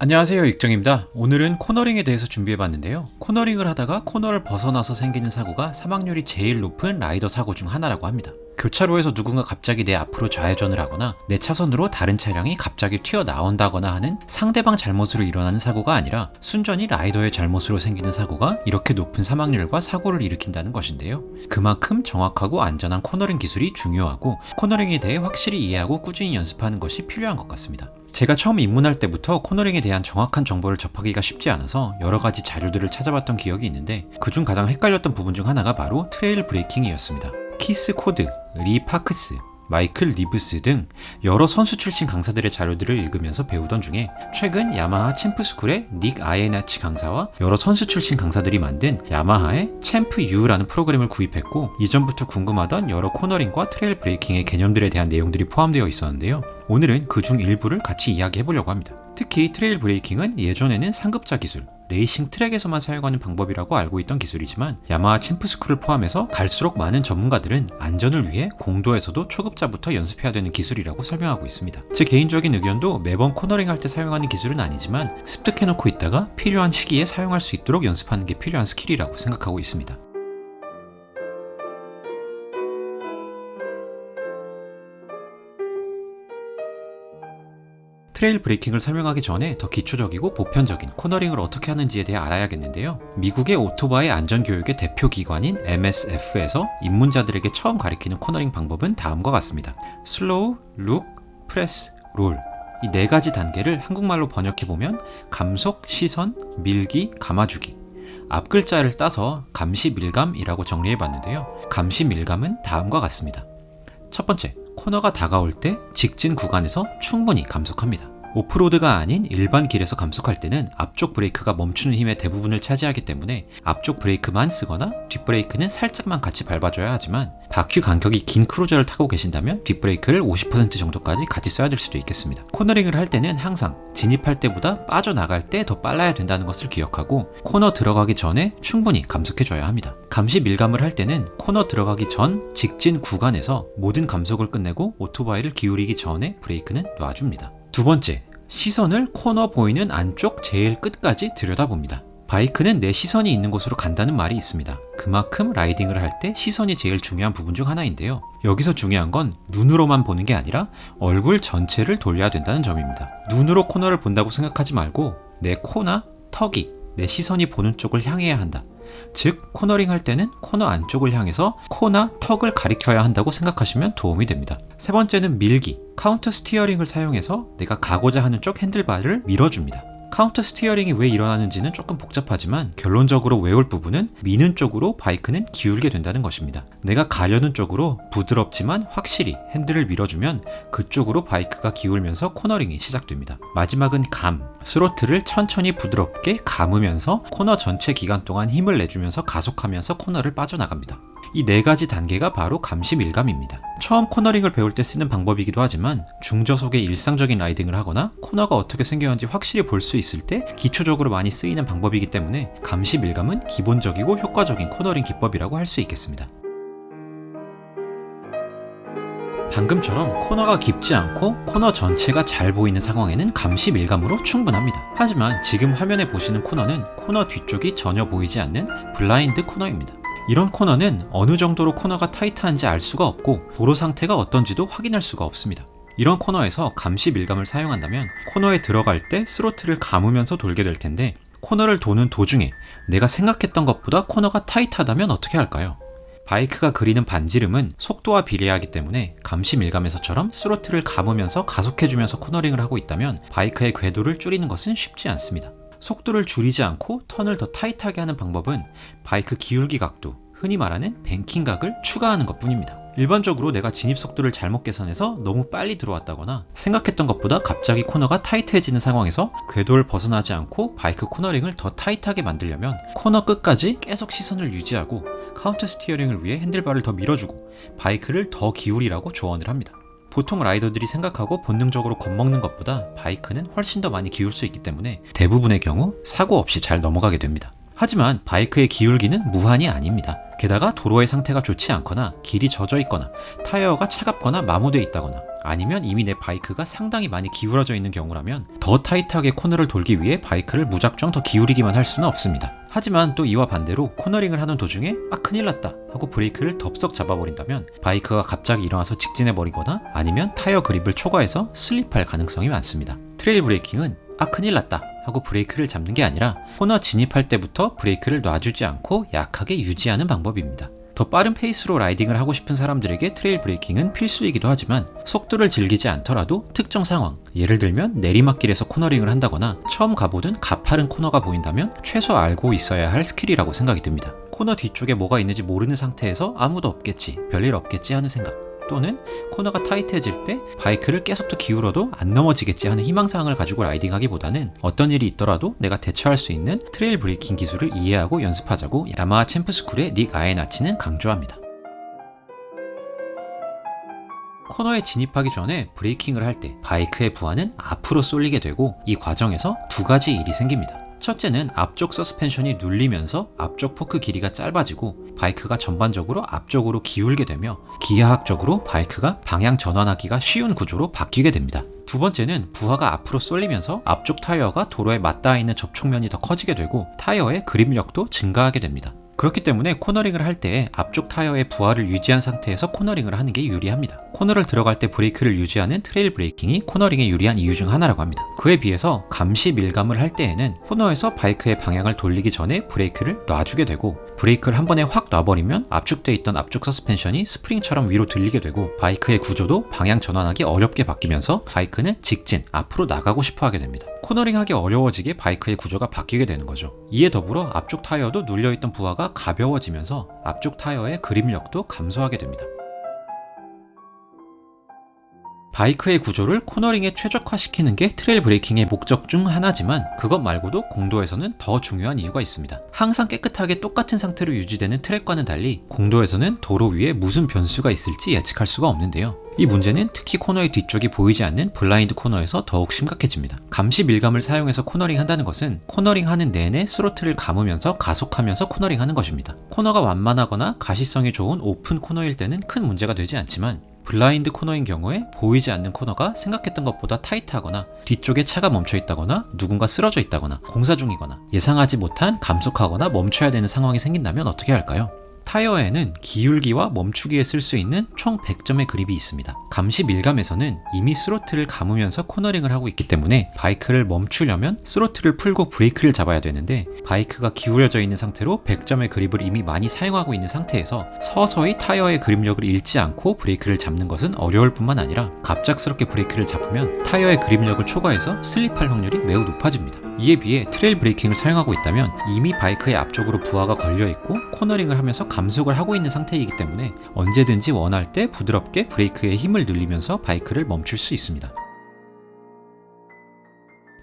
안녕하세요, 익정입니다. 오늘은 코너링에 대해서 준비해봤는데요. 코너링을 하다가 코너를 벗어나서 생기는 사고가 사망률이 제일 높은 라이더 사고 중 하나라고 합니다. 교차로에서 누군가 갑자기 내 앞으로 좌회전을 하거나 내 차선으로 다른 차량이 갑자기 튀어나온다거나 하는 상대방 잘못으로 일어나는 사고가 아니라 순전히 라이더의 잘못으로 생기는 사고가 이렇게 높은 사망률과 사고를 일으킨다는 것인데요. 그만큼 정확하고 안전한 코너링 기술이 중요하고 코너링에 대해 확실히 이해하고 꾸준히 연습하는 것이 필요한 것 같습니다. 제가 처음 입문할 때부터 코너링에 대한 정확한 정보를 접하기가 쉽지 않아서 여러 가지 자료들을 찾아봤던 기억이 있는데 그중 가장 헷갈렸던 부분 중 하나가 바로 트레일 브레이킹이었습니다. 키스 코드, 리 파크스, 마이클 리브스 등 여러 선수 출신 강사들의 자료들을 읽으면서 배우던 중에 최근 야마하 챔프스쿨의 닉 아이에나치 강사와 여러 선수 출신 강사들이 만든 야마하의 챔프 U라는 프로그램을 구입했고 이전부터 궁금하던 여러 코너링과 트레일 브레이킹의 개념들에 대한 내용들이 포함되어 있었는데요. 오늘은 그중 일부를 같이 이야기해보려고 합니다. 특히 트레일 브레이킹은 예전에는 상급자 기술, 레이싱 트랙에서만 사용하는 방법이라고 알고 있던 기술이지만 야마하 챔프스쿨을 포함해서 갈수록 많은 전문가들은 안전을 위해 공도에서도 초급자부터 연습해야 되는 기술이라고 설명하고 있습니다. 제 개인적인 의견도 매번 코너링 할 때 사용하는 기술은 아니지만 습득해놓고 있다가 필요한 시기에 사용할 수 있도록 연습하는 게 필요한 스킬이라고 생각하고 있습니다. 트레일 브레이킹을 설명하기 전에 더 기초적이고 보편적인 코너링을 어떻게 하는지에 대해 알아야겠는데요. 미국의 오토바이 안전교육의 대표 기관인 MSF에서 입문자들에게 처음 가리키는 코너링 방법은 다음과 같습니다. 슬로우, 룩, 프레스, 롤. 이 네 가지 단계를 한국말로 번역해보면 감속, 시선, 밀기, 감아주기. 앞 글자를 따서 감시밀감이라고 정리해봤는데요. 감시밀감은 다음과 같습니다. 첫 번째, 코너가 다가올 때 직진 구간에서 충분히 감속합니다. 오프로드가 아닌 일반 길에서 감속할 때는 앞쪽 브레이크가 멈추는 힘의 대부분을 차지하기 때문에 앞쪽 브레이크만 쓰거나 뒷브레이크는 살짝만 같이 밟아줘야 하지만 바퀴 간격이 긴 크루저를 타고 계신다면 뒷브레이크를 50% 정도까지 같이 써야 될 수도 있겠습니다. 코너링을 할 때는 항상 진입할 때보다 빠져나갈 때 더 빨라야 된다는 것을 기억하고 코너 들어가기 전에 충분히 감속해줘야 합니다. 감시 밀감을 할 때는 코너 들어가기 전 직진 구간에서 모든 감속을 끝내고 오토바이를 기울이기 전에 브레이크는 놔줍니다. 두 번째, 시선을 코너 보이는 안쪽 제일 끝까지 들여다봅니다. 바이크는 내 시선이 있는 곳으로 간다는 말이 있습니다. 그만큼 라이딩을 할 때 시선이 제일 중요한 부분 중 하나인데요. 여기서 중요한 건 눈으로만 보는 게 아니라 얼굴 전체를 돌려야 된다는 점입니다. 눈으로 코너를 본다고 생각하지 말고 내 코나 턱이 내 시선이 보는 쪽을 향해야 한다. 즉 코너링 할 때는 코너 안쪽을 향해서 코나 턱을 가리켜야 한다고 생각하시면 도움이 됩니다. 세 번째는 밀기, 카운터 스티어링을 사용해서 내가 가고자 하는 쪽 핸들바를 밀어줍니다. 카운터 스티어링이 왜 일어나는지는 조금 복잡하지만 결론적으로 외울 부분은 미는 쪽으로 바이크는 기울게 된다는 것입니다. 내가 가려는 쪽으로 부드럽지만 확실히 핸들을 밀어주면 그쪽으로 바이크가 기울면서 코너링이 시작됩니다. 마지막은 감, 스로틀을 천천히 부드럽게 감으면서 코너 전체 기간 동안 힘을 내주면서 가속하면서 코너를 빠져나갑니다. 이 네 가지 단계가 바로 감시 밀감입니다. 처음 코너링을 배울 때 쓰는 방법이기도 하지만 중저속의 일상적인 라이딩을 하거나 코너가 어떻게 생겼는지 확실히 볼 수 있을 때 기초적으로 많이 쓰이는 방법이기 때문에 감시 밀감은 기본적이고 효과적인 코너링 기법이라고 할 수 있겠습니다. 방금처럼 코너가 깊지 않고 코너 전체가 잘 보이는 상황에는 감시 밀감으로 충분합니다. 하지만 지금 화면에 보시는 코너는 코너 뒤쪽이 전혀 보이지 않는 블라인드 코너입니다. 이런 코너는 어느 정도로 코너가 타이트한지 알 수가 없고 도로 상태가 어떤지도 확인할 수가 없습니다. 이런 코너에서 감시 밀감을 사용한다면 코너에 들어갈 때 스로틀을 감으면서 돌게 될 텐데 코너를 도는 도중에 내가 생각했던 것보다 코너가 타이트하다면 어떻게 할까요? 바이크가 그리는 반지름은 속도와 비례하기 때문에 감시 밀감에서처럼 스로틀을 감으면서 가속해주면서 코너링을 하고 있다면 바이크의 궤도를 줄이는 것은 쉽지 않습니다. 속도를 줄이지 않고 턴을 더 타이트하게 하는 방법은 바이크 기울기 각도, 흔히 말하는 뱅킹각을 추가하는 것 뿐입니다. 일반적으로 내가 진입 속도를 잘못 계산해서 너무 빨리 들어왔다거나 생각했던 것보다 갑자기 코너가 타이트해지는 상황에서 궤도를 벗어나지 않고 바이크 코너링을 더 타이트하게 만들려면 코너 끝까지 계속 시선을 유지하고 카운터 스티어링을 위해 핸들바를 더 밀어주고 바이크를 더 기울이라고 조언을 합니다. 보통 라이더들이 생각하고 본능적으로 겁먹는 것보다 바이크는 훨씬 더 많이 기울 수 있기 때문에 대부분의 경우 사고 없이 잘 넘어가게 됩니다. 하지만 바이크의 기울기는 무한이 아닙니다. 게다가 도로의 상태가 좋지 않거나 길이 젖어 있거나 타이어가 차갑거나 마모되어 있다거나 아니면 이미 내 바이크가 상당히 많이 기울어져 있는 경우라면 더 타이트하게 코너를 돌기 위해 바이크를 무작정 더 기울이기만 할 수는 없습니다. 하지만 또 이와 반대로 코너링을 하는 도중에 큰일 났다 하고 브레이크를 덥석 잡아버린다면 바이크가 갑자기 일어나서 직진해버리거나 아니면 타이어 그립을 초과해서 슬립할 가능성이 많습니다. 트레일 브레이킹은 큰일 났다 하고 브레이크를 잡는 게 아니라 코너 진입할 때부터 브레이크를 놔주지 않고 약하게 유지하는 방법입니다. 더 빠른 페이스로 라이딩을 하고 싶은 사람들에게 트레일 브레이킹은 필수이기도 하지만 속도를 즐기지 않더라도 특정 상황, 예를 들면 내리막길에서 코너링을 한다거나 처음 가보던 가파른 코너가 보인다면 최소 알고 있어야 할 스킬이라고 생각이 듭니다. 코너 뒤쪽에 뭐가 있는지 모르는 상태에서 아무도 없겠지, 별일 없겠지 하는 생각, 또는 코너가 타이트해질 때 바이크를 계속 더 기울어도 안 넘어지겠지 하는 희망사항을 가지고 라이딩하기보다는 어떤 일이 있더라도 내가 대처할 수 있는 트레일 브레이킹 기술을 이해하고 연습하자고 야마하 챔프스쿨의 닉 아에나치는 강조합니다. 코너에 진입하기 전에 브레이킹을 할 때 바이크의 부하는 앞으로 쏠리게 되고 이 과정에서 두 가지 일이 생깁니다. 첫째는 앞쪽 서스펜션이 눌리면서 앞쪽 포크 길이가 짧아지고 바이크가 전반적으로 앞쪽으로 기울게 되며 기하학적으로 바이크가 방향 전환하기가 쉬운 구조로 바뀌게 됩니다. 두 번째는 부하가 앞으로 쏠리면서 앞쪽 타이어가 도로에 맞닿아 있는 접촉면이 더 커지게 되고 타이어의 그립력도 증가하게 됩니다. 그렇기 때문에 코너링을 할 때 앞쪽 타이어의 부하를 유지한 상태에서 코너링을 하는 게 유리합니다. 코너를 들어갈 때 브레이크를 유지하는 트레일 브레이킹이 코너링에 유리한 이유 중 하나라고 합니다. 그에 비해서 감시 밀감을 할 때에는 코너에서 바이크의 방향을 돌리기 전에 브레이크를 놔주게 되고 브레이크를 한 번에 확 놔버리면 압축돼 있던 앞쪽 서스펜션이 스프링처럼 위로 들리게 되고 바이크의 구조도 방향 전환하기 어렵게 바뀌면서 바이크는 직진, 앞으로 나가고 싶어 하게 됩니다. 코너링하기 어려워지게 바이크의 구조가 바뀌게 되는 거죠. 이에 더불어 앞쪽 타이어도 눌려있던 부하가 가벼워지면서 앞쪽 타이어의 그립력도 감소하게 됩니다. 바이크의 구조를 코너링에 최적화시키는 게 트레일 브레이킹의 목적 중 하나지만 그것 말고도 공도에서는 더 중요한 이유가 있습니다. 항상 깨끗하게 똑같은 상태로 유지되는 트랙과는 달리 공도에서는 도로 위에 무슨 변수가 있을지 예측할 수가 없는데요. 이 문제는 특히 코너의 뒤쪽이 보이지 않는 블라인드 코너에서 더욱 심각해집니다. 감시 밀감을 사용해서 코너링 한다는 것은 코너링 하는 내내 스로틀을 감으면서 가속하면서 코너링 하는 것입니다. 코너가 완만하거나 가시성이 좋은 오픈 코너일 때는 큰 문제가 되지 않지만 블라인드 코너인 경우에 보이지 않는 코너가 생각했던 것보다 타이트하거나 뒤쪽에 차가 멈춰 있다거나 누군가 쓰러져 있다거나 공사 중이거나 예상하지 못한 감속하거나 멈춰야 되는 상황이 생긴다면 어떻게 할까요? 타이어에는 기울기와 멈추기에 쓸 수 있는 총 100점의 그립이 있습니다. 감시 밀감에서는 이미 스로틀을 감으면서 코너링을 하고 있기 때문에 바이크를 멈추려면 스로틀을 풀고 브레이크를 잡아야 되는데 바이크가 기울여져 있는 상태로 100점의 그립을 이미 많이 사용하고 있는 상태에서 서서히 타이어의 그립력을 잃지 않고 브레이크를 잡는 것은 어려울 뿐만 아니라 갑작스럽게 브레이크를 잡으면 타이어의 그립력을 초과해서 슬립할 확률이 매우 높아집니다. 이에 비해 트레일 브레이킹을 사용하고 있다면 이미 바이크의 앞쪽으로 부하가 걸려있고 코너링을 하면서 감속을 하고 있는 상태이기 때문에 언제든지 원할 때 부드럽게 브레이크의 힘을 늘리면서 바이크를 멈출 수 있습니다.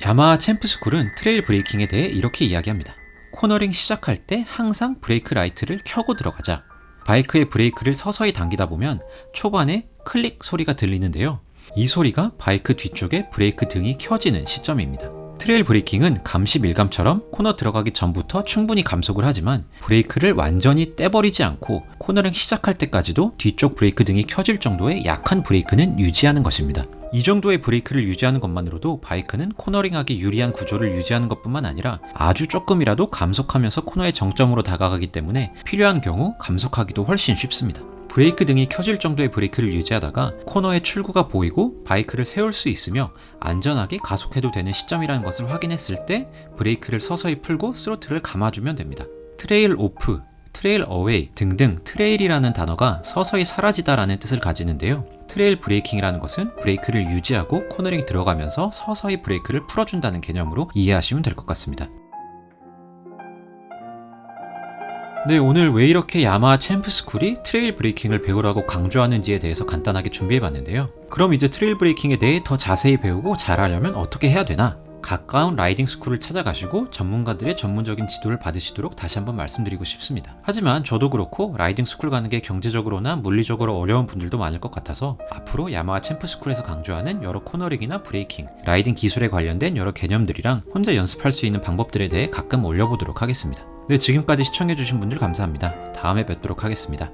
야마하 챔프스쿨은 트레일 브레이킹에 대해 이렇게 이야기합니다. 코너링 시작할 때 항상 브레이크 라이트를 켜고 들어가자. 바이크의 브레이크를 서서히 당기다 보면 초반에 클릭 소리가 들리는데요. 이 소리가 바이크 뒤쪽에 브레이크 등이 켜지는 시점입니다. 트레일 브레이킹은 감시 밀감처럼 코너 들어가기 전부터 충분히 감속을 하지만 브레이크를 완전히 떼버리지 않고 코너링 시작할 때까지도 뒤쪽 브레이크 등이 켜질 정도의 약한 브레이크는 유지하는 것입니다. 이 정도의 브레이크를 유지하는 것만으로도 바이크는 코너링하기 유리한 구조를 유지하는 것뿐만 아니라 아주 조금이라도 감속하면서 코너의 정점으로 다가가기 때문에 필요한 경우 감속하기도 훨씬 쉽습니다. 브레이크 등이 켜질 정도의 브레이크를 유지하다가 코너의 출구가 보이고 바이크를 세울 수 있으며 안전하게 가속해도 되는 시점이라는 것을 확인했을 때 브레이크를 서서히 풀고 스로틀을 감아주면 됩니다. 트레일 오프, 트레일 어웨이 등등 트레일이라는 단어가 서서히 사라지다라는 뜻을 가지는데요. 트레일 브레이킹이라는 것은 브레이크를 유지하고 코너링 들어가면서 서서히 브레이크를 풀어준다는 개념으로 이해하시면 될 것 같습니다. 네, 오늘 왜 이렇게 야마하 챔프스쿨이 트레일 브레이킹을 배우라고 강조하는지에 대해서 간단하게 준비해봤는데요. 그럼 이제 트레일 브레이킹에 대해 더 자세히 배우고 잘하려면 어떻게 해야 되나? 가까운 라이딩 스쿨을 찾아가시고 전문가들의 전문적인 지도를 받으시도록 다시 한번 말씀드리고 싶습니다. 하지만 저도 그렇고 라이딩 스쿨 가는 게 경제적으로나 물리적으로 어려운 분들도 많을 것 같아서 앞으로 야마하 챔프스쿨에서 강조하는 여러 코너링이나 브레이킹, 라이딩 기술에 관련된 여러 개념들이랑 혼자 연습할 수 있는 방법들에 대해 가끔 올려보도록 하겠습니다. 네, 지금까지 시청해주신 분들 감사합니다. 다음에 뵙도록 하겠습니다.